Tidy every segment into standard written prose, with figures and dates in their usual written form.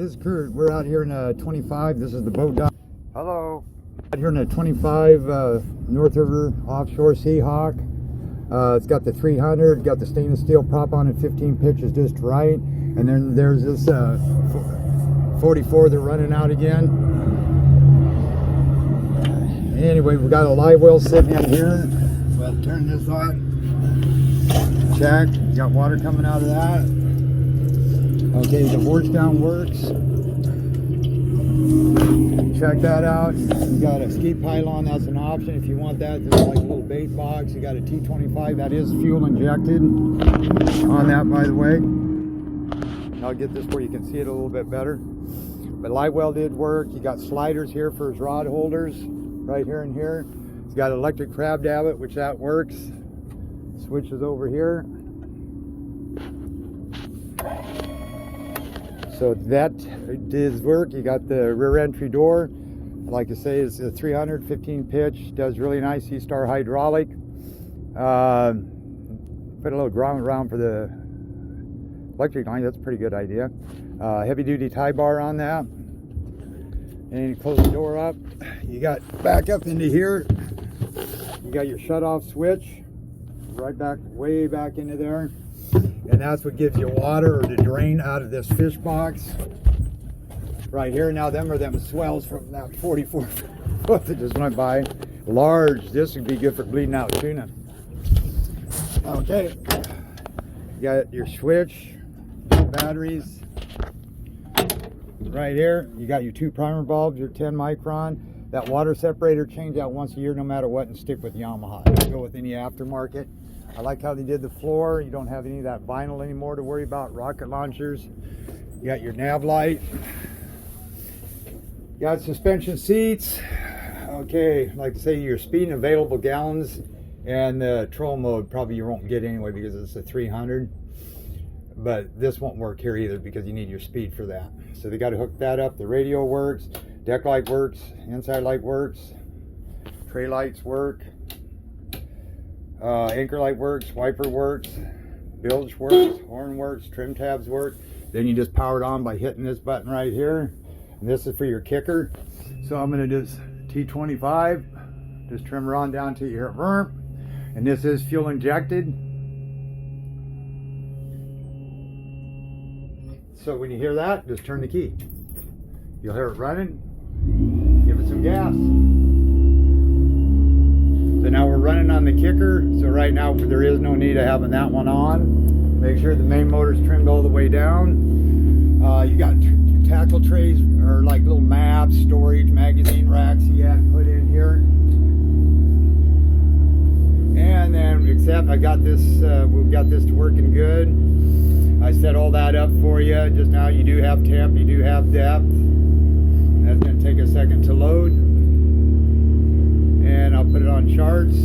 this is Kurt. We're out here in a 25. This is the boat dock. Hello. Out here in a 25 North River offshore Seahawk. It's got the 300, got the stainless steel prop on it, 15 pitches just right. And then there's this 44 they're running out again. Anyway, we've got a live well sitting in here. Well, turn this on. Check. Got water coming out of that. Okay, the horse down works. Check that out. You got a ski pylon, that's an option if you want that. There's like a little bait box. You got a T25, that is fuel injected on that, by the way. I'll get this where you can see it a little bit better. But live well did work. You got sliders here for his rod holders, right here and here. He's got electric crab davit, which that works. Switches over here. So that does work. You got the rear entry door. Like I say, it's a 300, 15 pitch. Does really nice C-Star hydraulic. Put a little ground around for the electric line. That's a pretty good idea. Heavy duty tie bar on that. And you close the door up. You got back up into here. You got your shut off switch. Right back, way back into there. And that's what gives you water or the drain out of this fish box right here. Now them are them swells from that 44 foot that just went by. Large. This would be good for bleeding out tuna. Okay, you got your switch, batteries right here. You got your 2 primer bulbs, your 10 micron. That water separator, change out once a year no matter what, and stick with Yamaha. Don't go with any aftermarket. I like how they did the floor. You don't have any of that vinyl anymore to worry about. Rocket launchers. You got your nav light. You got suspension seats. Okay, like I say, your speed and available gallons, and the troll mode probably you won't get anyway because it's a 300. But this won't work here either because you need your speed for that. So they got to hook that up. The radio works. Deck light works. Inside light works. Tray lights work. Anchor light works, wiper works, bilge works, horn works, trim tabs work. Then you just power it on by hitting this button right here. And this is for your kicker. So I'm going to just T25, just trim her on down to you hear it. And this is fuel injected. So when you hear that, just turn the key. You'll hear it running. Give it some gas. So now we're running on the kicker. So right now there is no need of having that one on. Make sure the main motor's trimmed all the way down. You got tackle trays or like little maps, storage, magazine racks you had to put in here. And then except I got this, we've got this to working good. I set all that up for you. Just now you do have temp, you do have depth. That's going to take a second to load. And I'll put it on charts.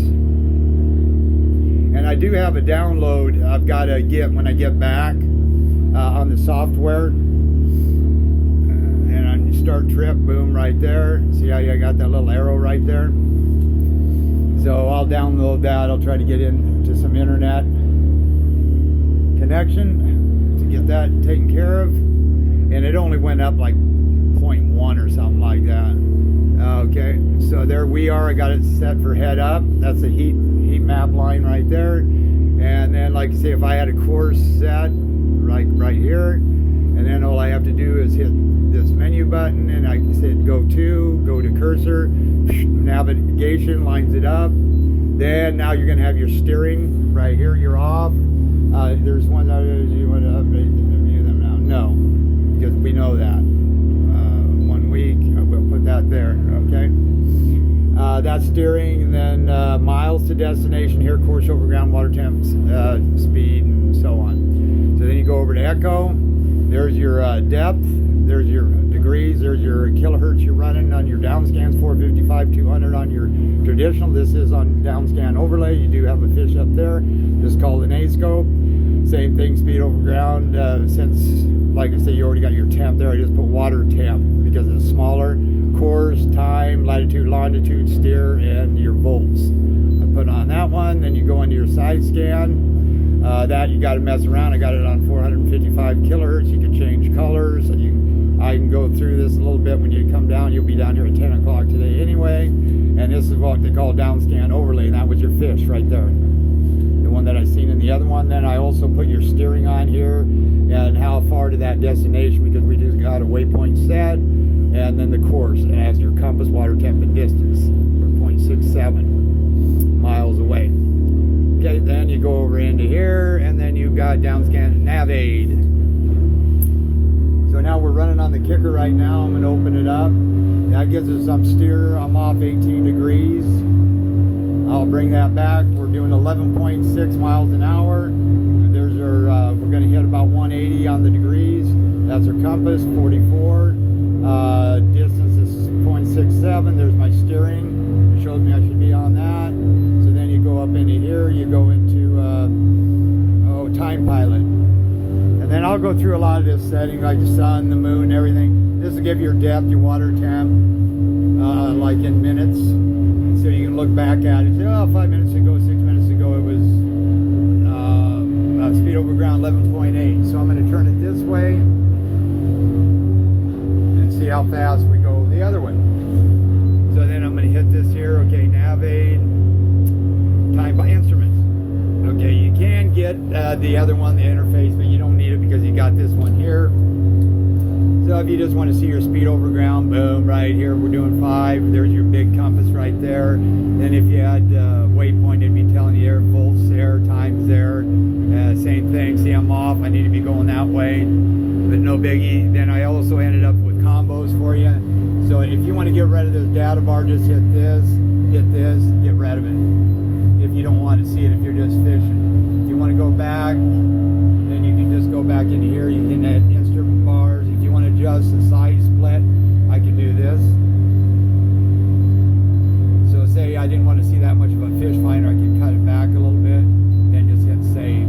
And I do have a download I've got to get when I get back on the software. And on start trip, boom, right there. See how I got that little arrow right there? So I'll download that. I'll try to get into some internet connection to get that taken care of. And it only went up like 0.1 or something like that. Okay, so there we are. I got it set for head up. That's the heat map line right there. And then, like I say, if I had a course set right here, and then all I have to do is hit this menu button, and I can say go to cursor, navigation lines it up. Then now you're going to have your steering right here. You're off. There's one other. Do you want to update any of them now? No, because we know that. 1 week. We'll put that there. Okay. That's steering, and then miles to destination here, course over groundwater temps, speed, and so on. So then you go over to echo. There's your depth. There's your degrees. There's your kilohertz you're running on your downscans, 455, 200 on your traditional. This is on downscan overlay. You do have a fish up there. Just called an A-scope. Same thing, speed over ground. Since, like I say, you already got your temp there, I just put water temp because it's smaller. Course, time, latitude, longitude, steer, and your volts. I put on that one. Then you go into your side scan. That you got to mess around. I got it on 455 kilohertz. You can change colors. I you'll be down here at 10 o'clock today anyway. And this is what they call downscan overlay. And that was your fish right there. The one that I seen in the other one. Then I also put your steering on here and how far to that destination, because we just got a waypoint set. And then the course, and as your compass, water temp, and distance. We're 0.67 miles away. Okay, then you go over into here, and then you've got downscan nav aid. So now we're running on the kicker right now. I'm going to open it up. That gives us some steer. I'm off 18 degrees. I'll bring that back. We're doing 11.6 miles an hour. There's our, we're going to hit about 180 on the degrees. That's our compass, 44. Distance is 0.67. There's my steering. It shows me I should be on that. So then you go up into here. You go into time pilot. And then I'll go through a lot of this setting, like the sun, the moon, everything. This will give you your depth, your water temp, like in minutes. So you can look back at it and say, oh, 5 minutes ago, 6 minutes ago, it was speed over ground 11.8. So I'm going to turn it this way and see how fast we go the other way. So then I'm going to hit this here. Okay, nav aid, time by instruments. Okay, you can get the other one, the interface, but you don't need it because you got this one here. So if you just want to see your speed over ground, boom, right here, we're doing 5. There's your big compass right there. Then if you had waypoint, it'd be telling you there, volts there, times there. Same thing, see I'm off, I need to be going that way, but no biggie. Then I also ended up with combos for you. So if you want to get rid of this data bar, just hit this, get rid of it. If you don't want to see it, if you're just fishing. If you want to go back, then you can just go back into here. You can add instrument bars. If you want to adjust the size split, I can do this. So say I didn't want to see that much of a fish finder, I can cut it back a little bit, then just hit save.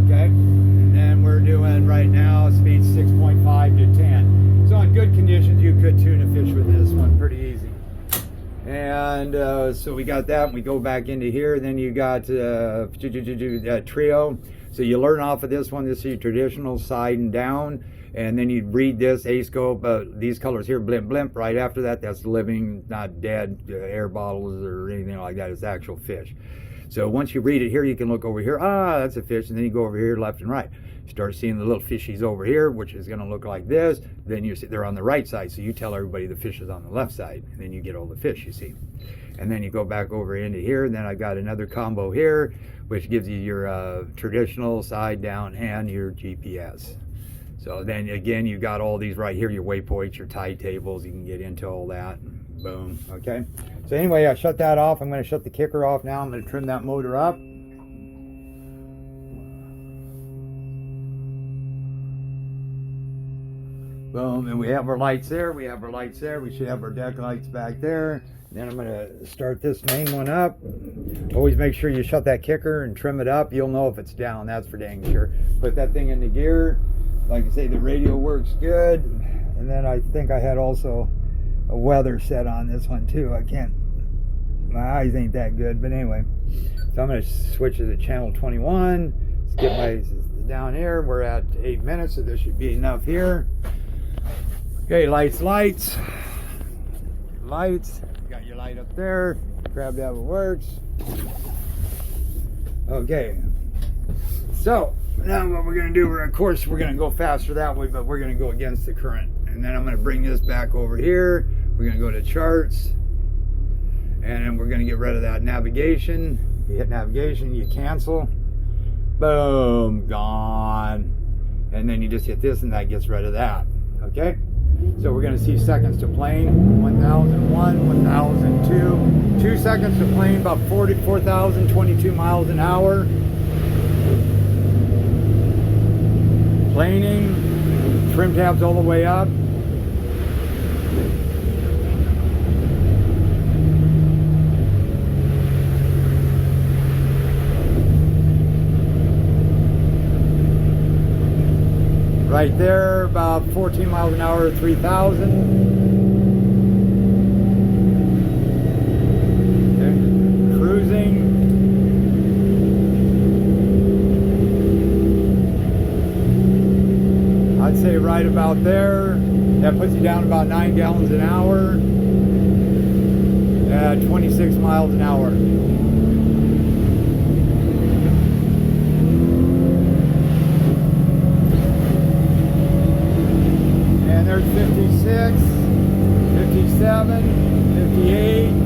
Okay? And then we're doing right now speed 6.5 to 10. So in good conditions, you could tuna fish with this one pretty easy. And so we got that. We go back into here. Then you got trio. So you learn off of this one. This is your traditional side and down. And then you read this A-scope. These colors here, blimp, blimp. Right after that, that's living, not dead air bottles or anything like that. It's actual fish. So once you read it here, you can look over here. Ah, that's a fish. And then you go over here left and right. Start seeing the little fishies over here, which is going to look like this. Then you see they're on the right side, so you tell everybody the fish is on the left side, and then you get all the fish you see. And then you go back over into here. And then I got another combo here, which gives you your traditional side down and your GPS. So then again, you got all these right here, your waypoints, your tide tables. You can get into all that. Boom. Okay. So anyway, I shut that off. I'm going to shut the kicker off now. I'm going to trim that motor up. Boom, and we have our lights there, we have our lights there, we should have our deck lights back there. Then I'm going to start this main one up. Always make sure you shut that kicker and trim it up. You'll know if it's down, that's for dang sure. Put that thing in the gear. Like I say, the radio works good. And then I think I had also a weather set on this one too. I can't, my eyes ain't that good, but anyway. So I'm going to switch to the channel 21. Let's get my down here. We're at 8 minutes, so there should be enough here. Okay, lights. Got your light up there. Grab that, it works. Okay. So now what we're going to do, of course, we're going to go faster that way, but we're going to go against the current. And then I'm going to bring this back over here. We're going to go to charts. And then we're going to get rid of that navigation. You hit navigation, you cancel. Boom, gone. And then you just hit this and that gets rid of that. Okay? So we're going to see seconds to plane, 1001, 1002. 2 seconds to plane, about 4,022 miles an hour. Planing, trim tabs all the way up. Right there, about 14 miles an hour, 3,000. Okay. Cruising. I'd say right about there. That puts you down about 9 gallons an hour at 26 miles an hour. And there's 56, 57, 58,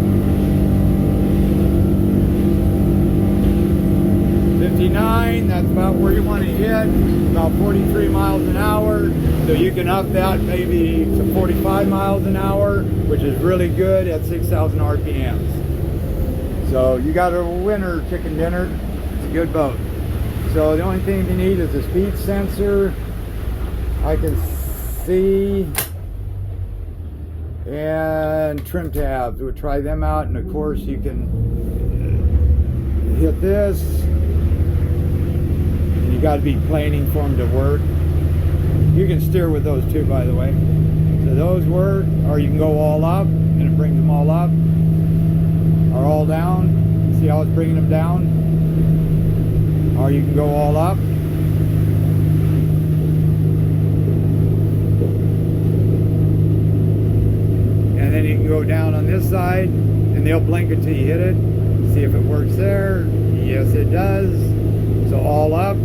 59, that's about where you want to hit, about 43 miles an hour. So you can up that maybe to 45 miles an hour, which is really good at 6,000 RPMs. So you got a winner chicken dinner. It's a good boat. So the only thing you need is a speed sensor. I can see, and trim tabs. We'll try them out, and of course you can hit this. You got to be planing for them to work. You can steer with those too, by the way. So those work, or you can go all up, and it brings them all up, or all down. See how it's bringing them down? Or you can go all up. And then you can go down on this side, and they'll blink until you hit it. See if it works there. Yes, it does. So all up.